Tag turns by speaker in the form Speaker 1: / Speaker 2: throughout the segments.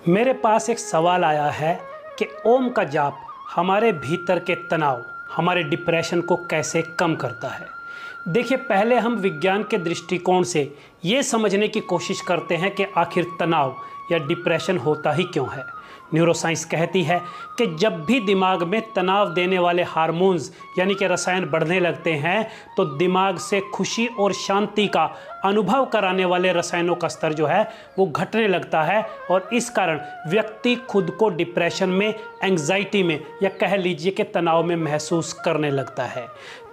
Speaker 1: मेरे पास एक सवाल आया है कि ओम का जाप हमारे भीतर के तनाव, हमारे डिप्रेशन को कैसे कम करता है। देखिए, पहले हम विज्ञान के दृष्टिकोण से ये समझने की कोशिश करते हैं कि आखिर तनाव या डिप्रेशन होता ही क्यों है। न्यूरोसाइंस कहती है कि जब भी दिमाग में तनाव देने वाले हार्मोन्स यानी कि रसायन बढ़ने लगते हैं तो दिमाग से खुशी और शांति का अनुभव कराने वाले रसायनों का स्तर जो है वो घटने लगता है और इस कारण व्यक्ति खुद को डिप्रेशन में, एंग्जाइटी में या कह लीजिए कि तनाव में महसूस करने लगता है।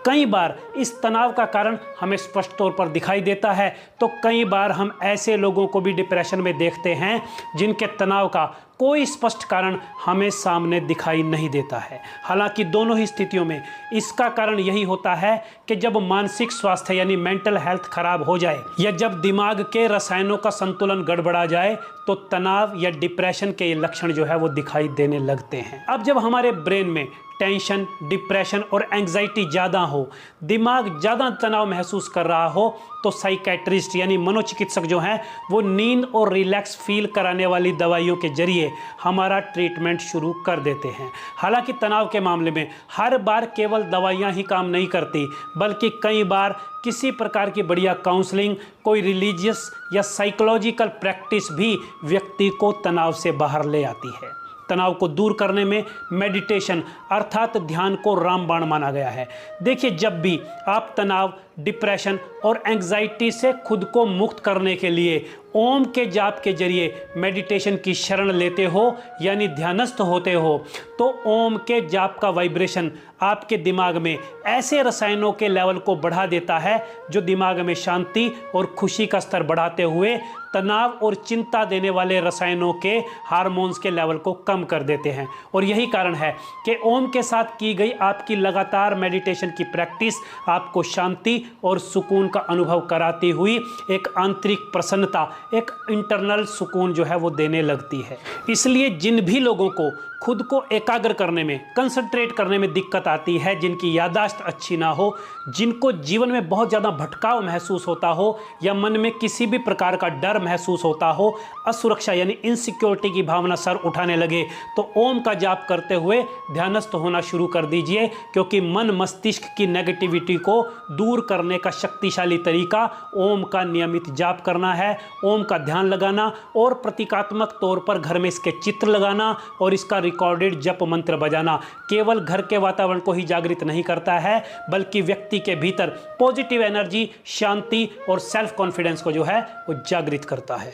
Speaker 1: कई बार इस तनाव का कारण हमें स्पष्ट तौर पर दिखाई देता है तो कई बार हम ऐसे लोगों को भी डिप्रेशन में देखते हैं जिनके तनाव का कोई स्पष्ट कारण हमें सामने दिखाई नहीं देता है। हालांकि दोनों ही स्थितियों में इसका कारण यही होता है कि जब मानसिक स्वास्थ्य यानी मेंटल हेल्थ खराब हो जाए या जब दिमाग के रसायनों का संतुलन गड़बड़ा जाए तो तनाव या डिप्रेशन के लक्षण जो है वो दिखाई देने लगते हैं। अब जब हमारे ब्रेन में टेंशन, डिप्रेशन और एंग्जाइटी ज़्यादा हो, दिमाग ज़्यादा तनाव महसूस कर रहा हो तो साइकेट्रिस्ट यानी मनोचिकित्सक जो हैं वो नींद और रिलैक्स फील कराने वाली दवाइयों के जरिए हमारा ट्रीटमेंट शुरू कर देते हैं। हालांकि तनाव के मामले में हर बार केवल दवाइयां ही काम नहीं करती, बल्कि कई बार किसी प्रकार की बढ़िया काउंसलिंग, कोई रिलीजियस या साइकोलॉजिकल प्रैक्टिस भी व्यक्ति को तनाव से बाहर ले आती है। तनाव को दूर करने में मेडिटेशन अर्थात ध्यान को रामबाण माना गया है। देखिए, जब भी आप तनाव, डिप्रेशन और एंग्जाइटी से खुद को मुक्त करने के लिए ओम के जाप के जरिए मेडिटेशन की शरण लेते हो यानी ध्यानस्थ होते हो तो ओम के जाप का वाइब्रेशन आपके दिमाग में ऐसे रसायनों के लेवल को बढ़ा देता है जो दिमाग में शांति और खुशी का स्तर बढ़ाते हुए तनाव और चिंता देने वाले रसायनों के हार्मोन्स के लेवल को कम कर देते हैं। और यही कारण है कि ओम के साथ की गई आपकी लगातार मेडिटेशन की प्रैक्टिस आपको शांति और सुकून का अनुभव कराती हुई एक आंतरिक प्रसन्नता, एक इंटरनल सुकून जो है वो देने लगती है। इसलिए जिन भी लोगों को खुद को एकाग्र करने में, कंसंट्रेट करने में दिक्कत आती है, जिनकी याददाश्त अच्छी ना हो, जिनको जीवन में बहुत ज़्यादा भटकाव महसूस होता हो या मन में किसी भी प्रकार का डर महसूस होता हो, असुरक्षा यानी इनसिक्योरिटी की भावना सर उठाने लगे, तो ओम का जाप करते हुए ध्यानस्थ होना शुरू कर दीजिए, क्योंकि मन मस्तिष्क की नेगेटिविटी को दूर करने का शक्तिशाली तरीका ओम का नियमित जाप करना है। ओम का ध्यान लगाना और प्रतीकात्मक तौर पर घर में इसके चित्र लगाना और इसका रिकॉर्डेड जप मंत्र बजाना केवल घर के वातावरण को ही जागृत नहीं करता है, बल्कि व्यक्ति के भीतर पॉजिटिव एनर्जी, शांति और सेल्फ कॉन्फिडेंस को जो है वो जागृत करता है।